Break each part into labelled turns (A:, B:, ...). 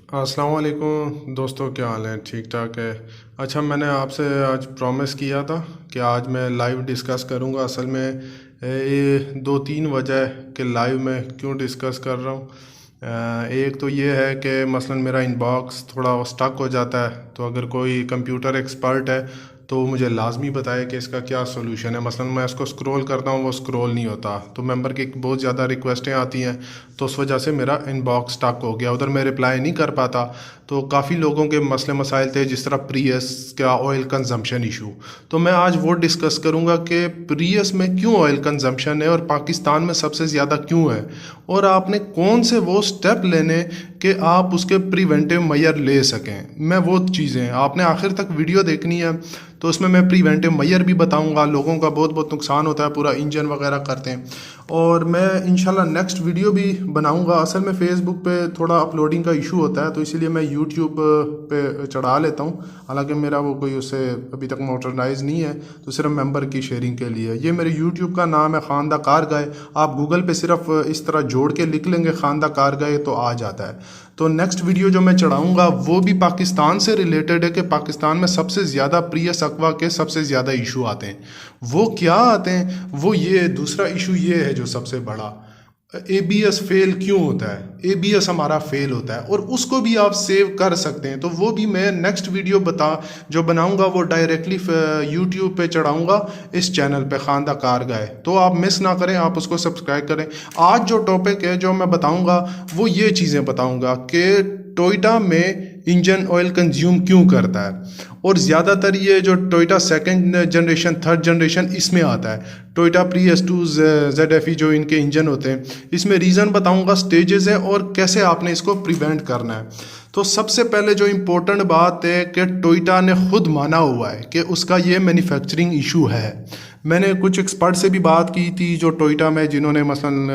A: अस्सलाम वालेकुम दोस्तों, क्या हाल है? ठीक ठाक है। अच्छा, मैंने आपसे आज प्रॉमिस किया था कि आज मैं लाइव डिस्कस करूंगा। असल में ये दो तीन वजह कि लाइव में क्यों डिस्कस कर रहा हूँ। एक तो ये है कि मसलन मेरा इनबॉक्स थोड़ा स्टक हो जाता है, तो अगर कोई कंप्यूटर एक्सपर्ट है तो वो मुझे लाजमी बताए कि इसका क्या सोल्यूशन है। मसलन मैं इसको स्क्रॉल करता हूँ, वो स्क्रॉल नहीं होता, तो मेंबर की बहुत ज़्यादा रिक्वेस्टें आती हैं, तो उस वजह से मेरा इनबॉक्स स्टक हो गया, उधर मैं रिप्लाई नहीं कर पाता। तो काफ़ी लोगों के मसले मसाइल थे, जिस तरह प्रियस का ऑयल कंजम्पशन इशू। तो मैं आज वो डिस्कस करूँगा कि प्रियस में क्यों ऑयल कंजम्पशन है और पाकिस्तान में सबसे ज़्यादा क्यों है, और आपने कौन से वो स्टेप लेने कि आप उसके प्रिवेंटिव मेजर ले सकें। मैं वो चीज़ें आपने आखिर तक वीडियो देखनी है, तो उसमें मैं प्रिवेंटिव मेजर भी बताऊंगा। लोगों का बहुत बहुत नुकसान होता है, पूरा इंजन वगैरह करते हैं। और मैं इंशाल्लाह नेक्स्ट वीडियो भी बनाऊंगा। असल में फ़ेसबुक पे थोड़ा अपलोडिंग का इशू होता है, तो इसीलिए मैं यूट्यूब पे चढ़ा लेता हूँ। हालांकि मेरा वो कोई उससे अभी तक मोटराइज नहीं है, तो सिर्फ मेंबर की शेयरिंग के लिए। ये मेरे यूट्यूब का नाम है खानदा कारगाह। आप गूगल पे सिर्फ इस तरह जोड़ के लिख लेंगे खानदा कारगाह, तो आ जाता है। तो नेक्स्ट वीडियो जो मैं चढ़ाऊंगा वो भी पाकिस्तान से रिलेटेड है कि पाकिस्तान में सबसे ज़्यादा प्रियस अकवा के सबसे ज़्यादा इशू आते हैं। वो क्या आते हैं? वो ये दूसरा इशू ये है जो सबसे बड़ा, एबीएस फेल क्यों होता है। एबीएस हमारा फेल होता है और उसको भी आप सेव कर सकते हैं, तो वो भी मैं नेक्स्ट वीडियो जो बनाऊंगा वो डायरेक्टली यूट्यूब पे चढ़ाऊंगा इस चैनल पे खानदा कारगाह। तो आप मिस ना करें, आप उसको सब्सक्राइब करें। आज जो टॉपिक है जो मैं बताऊंगा वो ये चीज़ें बताऊंगा कि टोयोटा में इंजन ऑयल कंज्यूम क्यों करता है, और ज़्यादातर ये जो Toyota second generation third generation इसमें आता है, टोयोटा प्रियस टू ZFE जो इनके इंजन होते हैं, इसमें रीज़न बताऊंगा, स्टेजेस है और कैसे आपने इसको प्रिवेंट करना है। तो सबसे पहले जो इम्पोर्टेंट बात है कि टोयोटा ने खुद माना हुआ है कि उसका ये मैन्युफैक्चरिंग इशू है। मैंने कुछ एक्सपर्ट से भी बात की थी जो टोयोटा में, जिन्होंने मसलन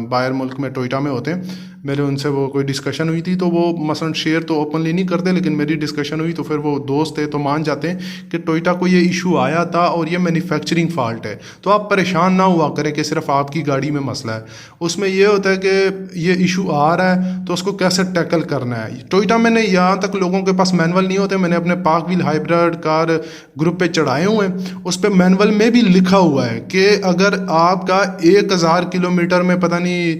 A: बाहर मुल्क में टोयोटा में होते हैं, मेरे उनसे वो कोई डिस्कशन हुई थी। तो वो मसलन शेयर तो ओपनली नहीं करते, लेकिन मेरी डिस्कशन हुई तो फिर वो दोस्त थे तो मान जाते हैं कि टोयोटा को ये इशू आया था और ये मैन्युफैक्चरिंग फॉल्ट है। तो आप परेशान ना हुआ करें कि सिर्फ आपकी गाड़ी में मसला है। उसमें ये होता है कि ये इशू आ रहा है तो उसको कैसे टैकल करना है। टोयोटा में नहीं, यहाँ तक लोगों के पास मैनुअल नहीं होते। मैंने अपने park wheel hybrid car group पे चढ़ाए हुए हैं, उस पर मैनुअल में भी लिखा हुआ है कि अगर आपका 1000 किलोमीटर में पता नहीं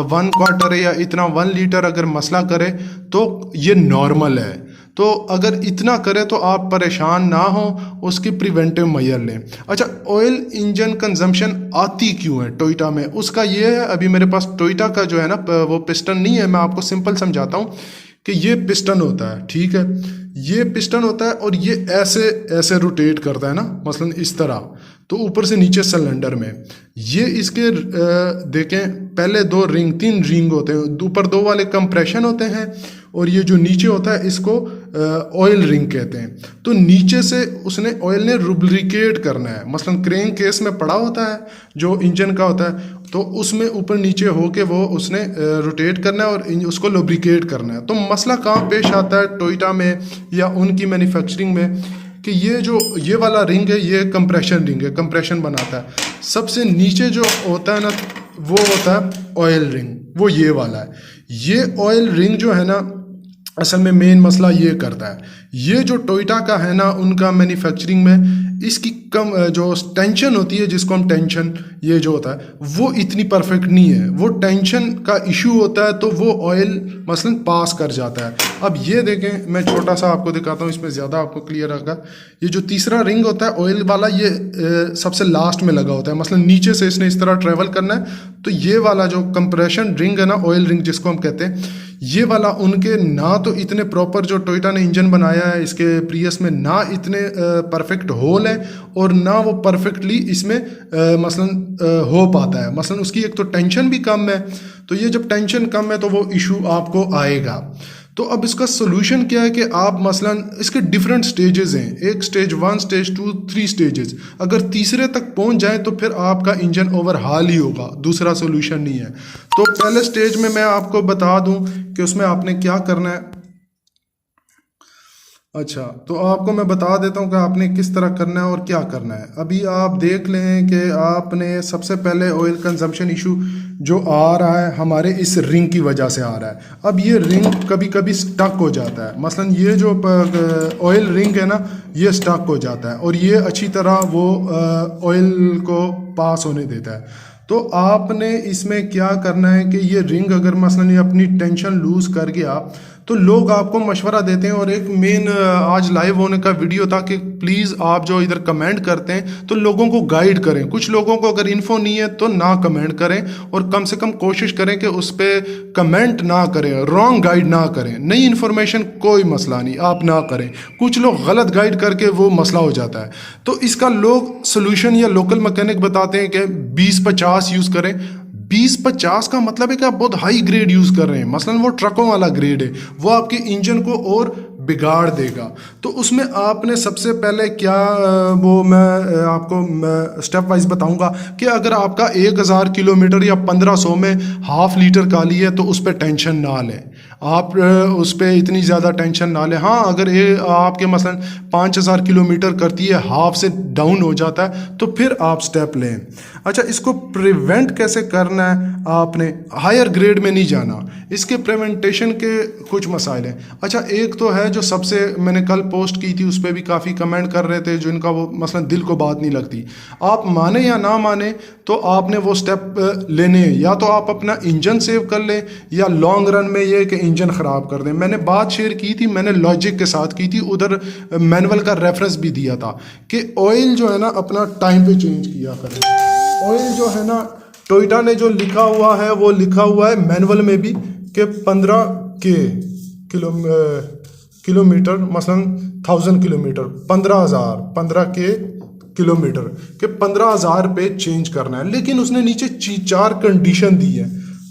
A: 1/4 या इतना 1 लीटर अगर मसला करे तो ये नॉर्मल है। तो अगर इतना करे तो आप परेशान ना हो, उसकी प्रिवेंटिव मेजर लें। अच्छा, ऑयल इंजन कंजम्पशन आती क्यों है टोयोटा में? उसका ये है, अभी मेरे पास टोयोटा का जो है ना वो पिस्टन नहीं है, मैं आपको सिंपल समझाता हूँ कि ये पिस्टन होता है, ठीक है। ये पिस्टन होता है और ये ऐसे ऐसे रोटेट करता है ना, मसलन इस तरह, तो ऊपर से नीचे सिलेंडर में ये इसके देखें, पहले 3 रिंग होते हैं। ऊपर 2 वाले कंप्रेशन होते हैं और ये जो नीचे होता है इसको ऑयल रिंग कहते हैं। तो नीचे से उसने ऑयल ने रुब्रिकेट करना है। मसलन क्रेन केस में पड़ा होता है जो इंजन का होता है, तो उसमें ऊपर नीचे होके वो उसने रोटेट करना है और उसको लुब्रिकेट करना है। तो मसला कहाँ पेश आता है टोयोटा में या उनकी मैन्युफैक्चरिंग में कि ये वाला रिंग है, ये कंप्रेशन रिंग है, कंप्रेशन बनाता है। सबसे नीचे जो होता है ना वो होता है ऑयल रिंग, वो ये वाला है। ये ऑयल रिंग जो है ना असल में मेन मसला ये करता है। ये जो टोयोटा का है ना उनका मैन्युफैक्चरिंग में इसकी कम जो टेंशन होती है, जिसको हम टेंशन ये जो होता है वो इतनी परफेक्ट नहीं है। वो टेंशन का इशू होता है तो वो ऑयल मसलन पास कर जाता है। अब ये देखें, मैं छोटा सा आपको दिखाता हूँ, इसमें ज़्यादा आपको क्लियर होगा। ये जो तीसरा रिंग होता है ऑयल वाला, ये सबसे लास्ट में लगा होता है। मसलन नीचे से इसने इस तरह ट्रेवल करना है, तो ये वाला जो कंप्रेशन रिंग है ना, ऑयल रिंग जिसको हम कहते हैं, ये वाला उनके ना तो इतने प्रॉपर, जो टोयोटा ने इंजन बनाया है इसके प्रियस में, ना इतने परफेक्ट होल है और ना वो परफेक्टली इसमें मसलन हो पाता है। मसलन उसकी एक तो टेंशन भी कम है, तो ये जब टेंशन कम है तो वो इशू आपको आएगा। तो अब इसका सोल्यूशन क्या है कि आप मसलन इसके डिफरेंट स्टेजेस हैं, एक स्टेज 1, स्टेज 2, 3 स्टेजेस। अगर तीसरे तक पहुंच जाए तो फिर आपका इंजन ओवरहाल ही होगा, दूसरा सोल्यूशन नहीं है। तो पहले स्टेज में मैं आपको बता दूं कि उसमें आपने क्या करना है। अच्छा, तो आपको मैं बता देता हूँ कि आपने किस तरह करना है और क्या करना है। अभी आप देख लें कि आपने सबसे पहले ऑयल कंजम्पशन इशू जो आ रहा है हमारे इस रिंग की वजह से आ रहा है। अब ये रिंग कभी कभी स्टक हो जाता है, मसलन ये जो ऑयल रिंग है ना, ये स्टक हो जाता है और ये अच्छी तरह वो ऑयल को पास होने देता है। तो आपने इसमें क्या करना है कि ये रिंग अगर मसलन ये अपनी टेंशन लूज़ कर गया तो लोग आपको मशवरा देते हैं। और एक मेन आज लाइव होने का वीडियो था कि प्लीज़ आप जो इधर कमेंट करते हैं तो लोगों को गाइड करें। कुछ लोगों को अगर इन्फो नहीं है तो ना कमेंट करें और कम से कम कोशिश करें कि उस पर कमेंट ना करें, रॉन्ग गाइड ना करें। नई इन्फॉर्मेशन कोई मसला नहीं, आप ना करें। कुछ लोग गलत गाइड करके वो मसला हो जाता है। तो इसका लोग सोल्यूशन या लोकल मैकेनिक बताते हैं कि 20-50 यूज़ करें। 20-50 का मतलब है कि आप बहुत हाई ग्रेड यूज़ कर रहे हैं, मसलन वो ट्रकों वाला ग्रेड है, वो आपके इंजन को और बिगाड़ देगा। तो उसमें आपने सबसे पहले क्या वो मैं आपको स्टेप वाइज बताऊंगा कि अगर आपका 1000 किलोमीटर या 1500 में हाफ लीटर काली है तो उस पर टेंशन ना लें। आप उस पर इतनी ज़्यादा टेंशन ना लें। हाँ, अगर ये आपके मसलन 5000 किलोमीटर करती है, हाफ से डाउन हो जाता है, तो फिर आप स्टेप लें। अच्छा, इसको प्रिवेंट कैसे करना है? आपने हायर ग्रेड में नहीं जाना। इसके प्रिवेंटेशन के कुछ मसाइल हैं। अच्छा, एक तो है जो सबसे मैंने कल पोस्ट की थी, उस पर भी काफ़ी कमेंट कर रहे थे जिनका वो मसलन दिल को बात नहीं लगती। आप माने या ना माने तो आपने वो स्टेप लेने हैं। या तो आप अपना इंजन सेव कर लें या लॉन्ग रन में ये कि इंजन ख़राब कर दें। मैंने बात शेयर की थी, मैंने लॉजिक के साथ की थी, उधर मैनुअल का रेफरेंस भी दिया था कि ऑयल जो है ना अपना टाइम पे चेंज किया करें। ऑयल जो है ना, टोयोटा ने जो लिखा हुआ है वो लिखा हुआ है मैनुअल में भी कि 15 के किलोमीटर मसलन 1000 किलोमीटर 15 के किलोमीटर के 15,000 पे चेंज करना है। लेकिन उसने नीचे 4 कंडीशन दी है,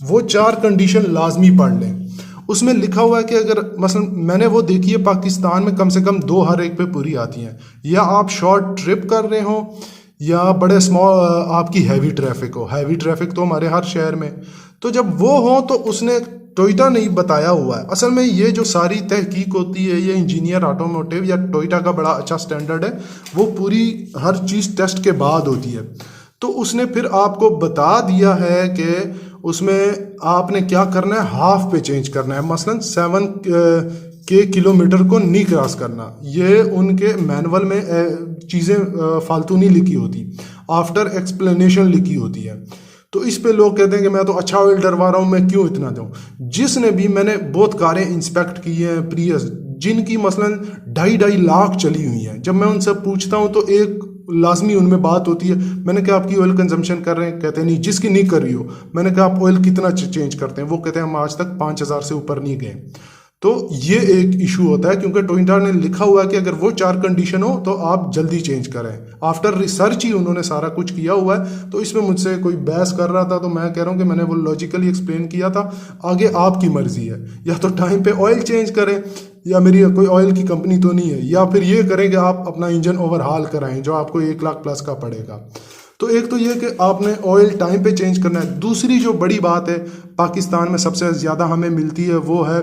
A: वो 4 कंडीशन लाजमी पढ़ लें। उसमें लिखा हुआ है कि अगर मसलन मैंने वो देखी है पाकिस्तान में कम से कम 2 हर एक पे पूरी आती हैं, या आप शॉर्ट ट्रिप कर रहे हो या बड़े स्मॉल आपकी हैवी ट्रैफिक हो। हैवी ट्रैफिक तो हमारे हर शहर में, तो जब वो हो तो उसने टोयोटा ने बताया हुआ है। असल में ये जो सारी तहकीक होती है ये इंजीनियर ऑटोमोटिव या टोयोटा का बड़ा अच्छा स्टैंडर्ड है, वो पूरी हर चीज़ टेस्ट के बाद होती है। तो उसने फिर आपको बता दिया है कि उसमें आपने क्या करना है, हाफ पे चेंज करना है। मसलन 7 के किलोमीटर को नहीं क्रॉस करना। ये उनके मैनुअल में चीज़ें फालतू नहीं लिखी होती, आफ्टर एक्सप्लेनेशन लिखी होती है। तो इस पे लोग कहते हैं कि मैं तो अच्छा ऑयल डरवा रहा हूँ, मैं क्यों इतना दूँ। जिसने भी, मैंने बहुत कारें इंस्पेक्ट की हैं प्रियस जिनकी मसलन 2.5 लाख चली हुई हैं। जब मैं उनसे पूछता हूँ तो एक लाजमी उनमें बात होती है, मैंने कहा आपकी ऑयल कंजम्पशन कर रहे हैं? कहते हैं नहीं। जिसकी नहीं कर रही हो, मैंने कहा आप ऑयल कितना चेंज करते हैं? वो कहते हैं हम आज तक 5000 से ऊपर नहीं गए। तो ये एक इशू होता है क्योंकि टोयोटा ने लिखा हुआ है कि अगर वो 4 कंडीशन हो तो आप जल्दी चेंज करें। आफ्टर रिसर्च ही उन्होंने सारा कुछ किया हुआ है। तो इसमें मुझसे कोई बहस कर रहा था तो मैं कह रहा हूँ कि मैंने वो लॉजिकली एक्सप्लेन किया था। आगे आपकी मर्जी है, या तो टाइम पे ऑयल चेंज करें, या मेरी कोई ऑयल की कंपनी तो नहीं है, या फिर ये करें कि आप अपना इंजन ओवरहाल कराएं जो आपको 1 लाख प्लस का पड़ेगा। तो एक तो ये कि आपने ऑयल टाइम पे चेंज करना है। दूसरी जो बड़ी बात है पाकिस्तान में सबसे ज़्यादा हमें मिलती है वो है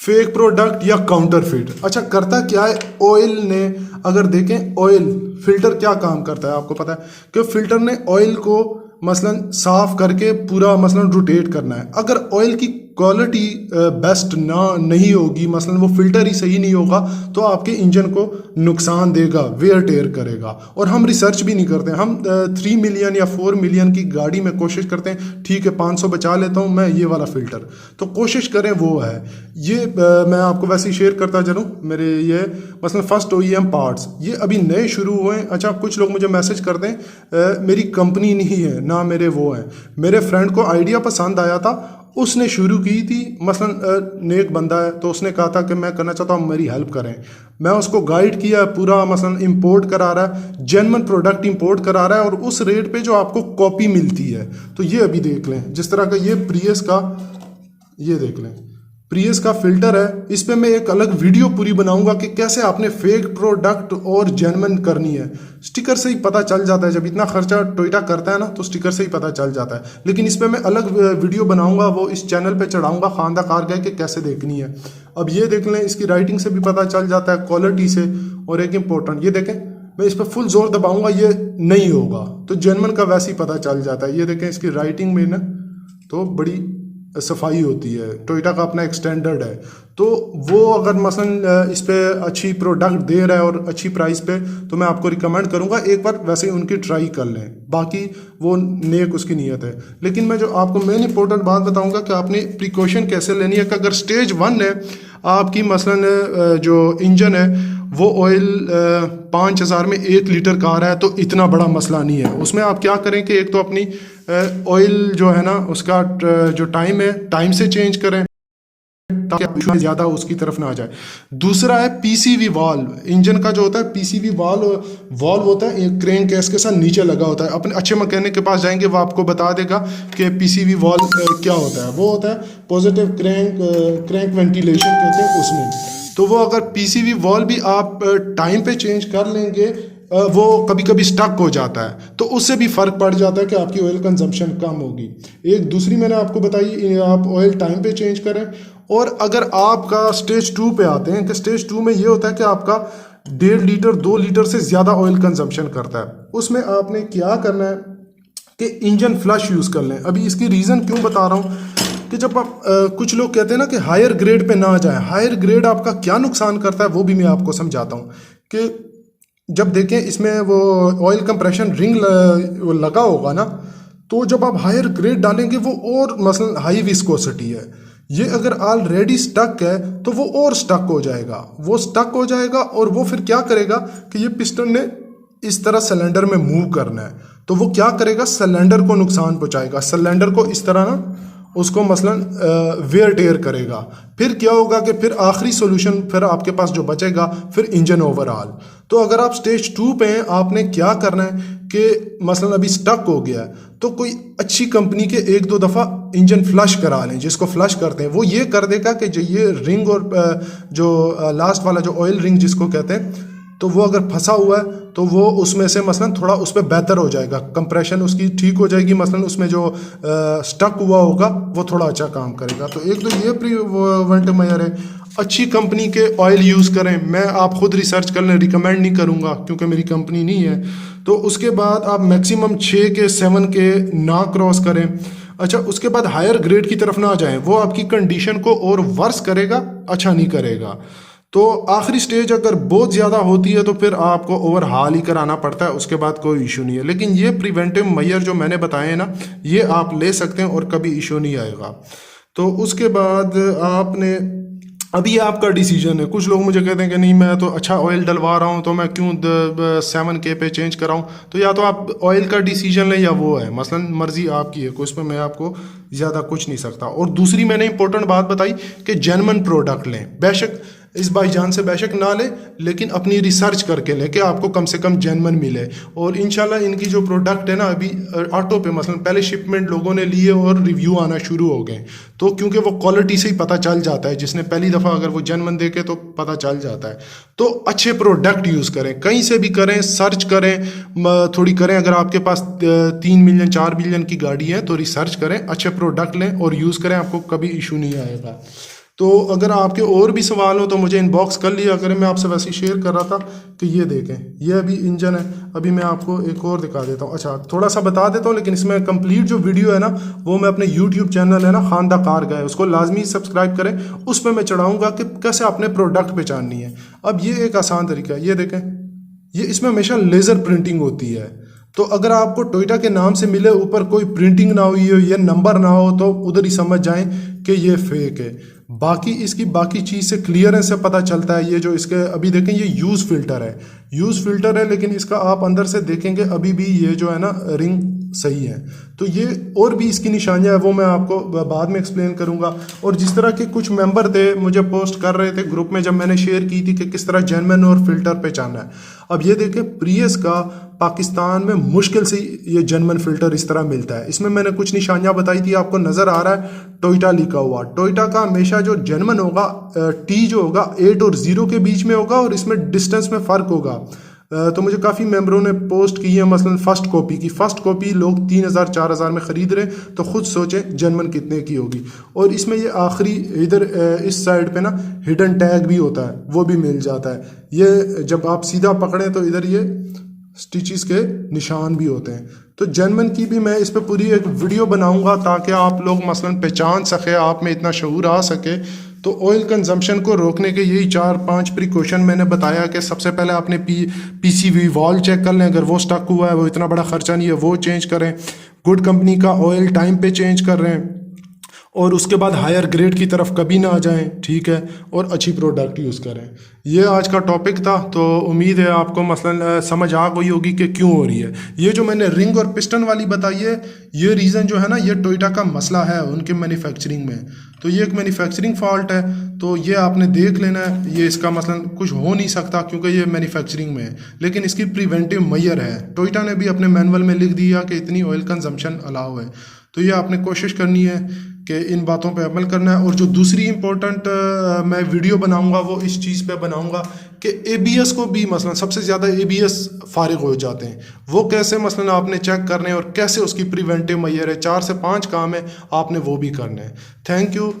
A: फेक प्रोडक्ट या काउंटरफिट। अच्छा, करता क्या है ऑयल ने, अगर देखें ऑयल फिल्टर क्या काम करता है आपको पता है कि फिल्टर ने ऑयल को मसलन साफ करके पूरा मसलन रोटेट करना है। अगर ऑयल की क्वालिटी बेस्ट नहीं होगी, मसलन वो फिल्टर ही सही नहीं होगा, तो आपके इंजन को नुकसान देगा, वेयर टेयर करेगा। और हम रिसर्च भी नहीं करते। हम 3 मिलियन या 4 मिलियन की गाड़ी में कोशिश करते हैं, ठीक है 500 बचा लेता हूँ मैं ये वाला फ़िल्टर, तो कोशिश करें वो है। ये मैं आपको वैसे ही शेयर करता चलूँ। मेरे ये मसलन फर्स्ट OEM पार्ट्स ये अभी नए शुरू हुए हैं। अच्छा, कुछ लोग मुझे मैसेज करते हैं मेरी कंपनी नहीं है ना मेरे वो हैं। मेरे फ्रेंड को आइडिया पसंद आया था, उसने शुरू की थी, मसलन नेक बंदा है तो उसने कहा था कि मैं करना चाहता हूँ, मेरी हेल्प करें। मैं उसको गाइड किया, पूरा मसलन इंपोर्ट करा रहा है, जेन्युइन प्रोडक्ट इंपोर्ट करा रहा है और उस रेट पे जो आपको कॉपी मिलती है। तो ये अभी देख लें, जिस तरह का ये प्रियस का, ये देख लें प्रियस का फिल्टर है, इस पे मैं एक अलग वीडियो पूरी बनाऊंगा कि कैसे आपने फेक प्रोडक्ट और जेन्युइन करनी है। स्टिकर से ही पता चल जाता है, जब इतना खर्चा टोयोटा करता है ना तो स्टिकर से ही पता चल जाता है। लेकिन इस पे मैं अलग वीडियो बनाऊंगा, वो इस चैनल पे चढ़ाऊंगा, खानदा कारगह के कैसे देखनी है। अब ये देख लें, इसकी राइटिंग से भी पता चल जाता है, क्वालिटी से। और एक इंपॉर्टेंट, ये देखें, मैं इस पर फुल जोर दबाऊंगा ये नहीं होगा, तो जेन्युइन का वैसे ही पता चल जाता है। ये देखें, इसकी राइटिंग में ना तो बड़ी सफाई होती है, टोयोटा का अपना एक स्टैंडर्ड है। तो वो अगर मसलन इस पे अच्छी प्रोडक्ट दे रहा है और अच्छी प्राइस पे, तो मैं आपको रिकमेंड करूंगा एक बार वैसे ही उनकी ट्राई कर लें। बाकी वो नेक उसकी नीयत है। लेकिन मैं जो आपको मेन इंपॉर्टेंट बात बताऊंगा कि आपने प्रिकॉशन कैसे लेनी है कि अगर स्टेज 1 है आपकी, मसलन जो इंजन है वो ऑयल 5000 में 1 लीटर का आ रहा है, तो इतना बड़ा मसला नहीं है। उसमें आप क्या करें कि एक तो अपनी ऑयल जो है ना उसका जो टाइम है, टाइम से चेंज करें ताकि ज़्यादा उसकी तरफ ना आ जाए। दूसरा है पीसीवी वाल्व। इंजन का जो होता है पीसीवी वाल्व होता है, एक क्रेन केस के साथ नीचे लगा होता है। अपने अच्छे मैकेनिक के पास जाएंगे, वो आपको बता देगा कि पीसीवी वाल्व क्या होता है। वो होता है पॉजिटिव क्रैंक वेंटिलेशन कहते हैं उसमें। तो वो अगर पीसीवी वाल्व भी आप टाइम पे चेंज कर लेंगे, वो कभी कभी स्टक हो जाता है, तो उससे भी फ़र्क पड़ जाता है कि आपकी ऑयल कंजम्पशन कम होगी। एक दूसरी मैंने आपको बताई, आप ऑयल टाइम पे चेंज करें। और अगर आपका स्टेज 2 पे आते हैं कि स्टेज 2 में ये होता है कि आपका 1.5 लीटर 2 लीटर से ज़्यादा ऑयल कंजम्पशन करता है, उसमें आपने क्या करना है कि इंजन फ्लश यूज़ कर लें। अभी इसकी रीज़न क्यों बता रहा हूँ कि जब आप कुछ लोग कहते हैं ना कि हायर ग्रेड पे ना जाए, हायर ग्रेड आपका क्या नुकसान करता है वो भी मैं आपको समझाता हूँ। कि जब देखें इसमें वो ऑयल कंप्रेशन रिंग लगा होगा ना, तो जब आप हायर ग्रेड डालेंगे वो और मसलन हाई विस्कोसिटी है, ये अगर ऑलरेडी स्टक है तो वो और स्टक हो जाएगा। वो स्टक हो जाएगा और वो फिर क्या करेगा कि ये पिस्टन ने इस तरह सिलेंडर में मूव करना है, तो वो क्या करेगा, सिलेंडर को नुकसान पहुंचाएगा। सिलेंडर को इस तरह ना उसको मसलन वेयर टेयर करेगा। फिर क्या होगा कि फिर आखिरी सोल्यूशन फिर आपके पास जो बचेगा फिर इंजन ओवरऑल। तो अगर आप स्टेज 2 पे हैं, आपने क्या करना है कि मसलन अभी स्टक हो गया है, तो कोई अच्छी कंपनी के 1-2 दफ़ा इंजन फ्लश करा लें। जिसको फ्लश करते हैं वो ये कर देगा कि जो ये रिंग और जो लास्ट वाला जो ऑयल रिंग जिसको कहते हैं, तो वो अगर फंसा हुआ है तो वो उसमें से मसलन थोड़ा उस पर बेहतर हो जाएगा, कंप्रेशन उसकी ठीक हो जाएगी। मसलन उसमें जो स्टक हुआ होगा वो थोड़ा अच्छा काम करेगा। तो एक तो ये प्रिवेंटिव मेजर है। अच्छी कंपनी के ऑयल यूज़ करें। मैं आप खुद रिसर्च कर लें, रिकमेंड नहीं करूँगा क्योंकि मेरी कंपनी नहीं है। तो उसके बाद आप मैक्सिमम 6 के 7 के ना क्रॉस करें। अच्छा, उसके बाद हायर ग्रेड की तरफ ना जाएं, वो आपकी कंडीशन को और वर्स करेगा, अच्छा नहीं करेगा। तो आखिरी स्टेज अगर बहुत ज़्यादा होती है तो फिर आपको ओवरहाल ही कराना पड़ता है, उसके बाद कोई इशू नहीं है। लेकिन ये प्रिवेंटिव मेजर जो मैंने बताए हैं ना, ये आप ले सकते हैं और कभी इशू नहीं आएगा। तो उसके बाद आपने, अभी ये आपका डिसीजन है। कुछ लोग मुझे कहते हैं कि नहीं मैं तो अच्छा ऑयल डलवा रहा हूँ तो मैं क्यों 7K पे चेंज कराऊँ। तो या तो आप ऑयल का डिसीजन लें या वो है, मसलन मर्जी आपकी है, कोई इसमें मैं आपको ज़्यादा कुछ नहीं सकता। और दूसरी मैंने इंपॉर्टेंट बात बताई कि जेन्युइन प्रोडक्ट लें। बेशक इस बाईजान से बेशक ना लें, लेकिन अपनी रिसर्च करके लें कि आपको कम से कम जेन्युइन मिले। और इंशाल्लाह इनकी जो प्रोडक्ट है ना, अभी ऑटो पे मसलन पहले शिपमेंट लोगों ने लिए और रिव्यू आना शुरू हो गए। तो क्योंकि वो क्वालिटी से ही पता चल जाता है, जिसने पहली दफ़ा अगर वो जेन्युइन देखे तो पता चल जाता है। तो अच्छे प्रोडक्ट यूज़ करें, कहीं से भी करें, सर्च करें थोड़ी करें। अगर आपके पास 3 मिलियन 4 मिलियन की गाड़ी है तो रिसर्च करें, अच्छे प्रोडक्ट लें और यूज़ करें, आपको कभी इशू नहीं आएगा। तो अगर आपके और भी सवाल हो तो मुझे इनबॉक्स कर लिया करें। मैं आपसे वैसे ही शेयर कर रहा था कि ये देखें, ये अभी इंजन है। अभी मैं आपको एक और दिखा देता हूँ। अच्छा, थोड़ा सा बता देता हूँ, लेकिन इसमें कंप्लीट जो वीडियो है ना, वो मैं अपने यूट्यूब चैनल है ना खानदा कारगह है, उसको लाजमी सब्सक्राइब करें। उस पर मैं चढ़ाऊँगा कि कैसे आपने प्रोडक्ट पहचाननी है। अब ये एक आसान तरीका है, ये देखें, ये इसमें हमेशा लेज़र प्रिंटिंग होती है। तो अगर आपको टोयोटा के नाम से मिले, ऊपर कोई प्रिंटिंग ना हुई हो, ये नंबर ना हो, तो उधर ही समझ जाएं कि ये फेक है। बाकी इसकी बाकी चीज़ से क्लियरेंस से पता चलता है। ये जो इसके अभी देखें, ये यूज़ फिल्टर है, यूज़ फिल्टर है, लेकिन इसका आप अंदर से देखेंगे अभी भी ये जो है ना रिंग सही हैं। तो ये और भी इसकी निशानियाँ हैं, वो मैं आपको बाद में एक्सप्लेन करूँगा। और जिस तरह के कुछ मेंबर थे मुझे पोस्ट कर रहे थे ग्रुप में, जब मैंने शेयर की थी कि किस तरह जेन्युइन और फिल्टर पहचानना है। अब ये देखें, प्रियस का पाकिस्तान में मुश्किल से ये जेन्युइन फिल्टर इस तरह मिलता है। इसमें मैंने कुछ निशानियाँ बताई थी, आपको नज़र आ रहा है टोयोटा लिखा हुआ। टोयोटा का हमेशा जो जेन्युइन होगा, टी जो होगा 8 और 0 के बीच में होगा, और इसमें डिस्टेंस में फ़र्क होगा। तो मुझे काफ़ी मेंबरों ने पोस्ट की है, मसलन फ़र्स्ट कॉपी की। फ़र्स्ट कॉपी लोग 3000 4000 में ख़रीद रहे, तो ख़ुद सोचें जेन्युइन कितने की होगी। और इसमें ये आखिरी इधर इस साइड पे ना हिडन टैग भी होता है, वो भी मिल जाता है। ये जब आप सीधा पकड़ें तो इधर ये स्टिचेस के निशान भी होते हैं। तो जेन्युइन की भी मैं इस पर पूरी एक वीडियो बनाऊंगा ताकि आप लोग मसलन पहचान सके, आप में इतना शऊर आ सके। तो ऑयल कंजम्पशन को रोकने के यही 4-5 प्रिकॉशन मैंने बताया कि सबसे पहले आपने पीसीवी वॉल्व चेक कर लें, अगर वो स्टक हुआ है, वो इतना बड़ा खर्चा नहीं है, वो चेंज करें। गुड कंपनी का ऑयल टाइम पे चेंज कर रहे हैं, और उसके बाद हायर ग्रेड की तरफ कभी ना आ जाएं, ठीक है, और अच्छी प्रोडक्ट यूज़ करें। ये आज का टॉपिक था। तो उम्मीद है आपको मसलन समझ आ गई होगी कि क्यों हो रही है। ये जो मैंने रिंग और पिस्टन वाली बताई है, ये रीज़न जो है ना, ये टोयोटा का मसला है उनके मैन्युफैक्चरिंग में। तो ये एक मैन्युफैक्चरिंग फॉल्ट है, तो ये आपने देख लेना है। ये इसका मसलन कुछ हो नहीं सकता क्योंकि ये मैन्युफैक्चरिंग में है, लेकिन इसकी प्रिवेंटिव मेजर है। टोयोटा ने भी अपने मैनुअल में लिख दिया कि इतनी ऑयल कंजम्पशन अलाउ है। तो ये आपने कोशिश करनी है कि इन बातों पे अमल करना है। और जो दूसरी इंपॉर्टेंट मैं वीडियो बनाऊंगा वो इस चीज़ पे बनाऊंगा कि एबीएस को भी मसलन सबसे ज़्यादा एबीएस फारिग हो जाते हैं, वो कैसे मसलन आपने चेक करने हैं और कैसे उसकी प्रिवेंटिव मेजर है। 4 से 5 काम है, आपने वो भी करने हैं। Thank you.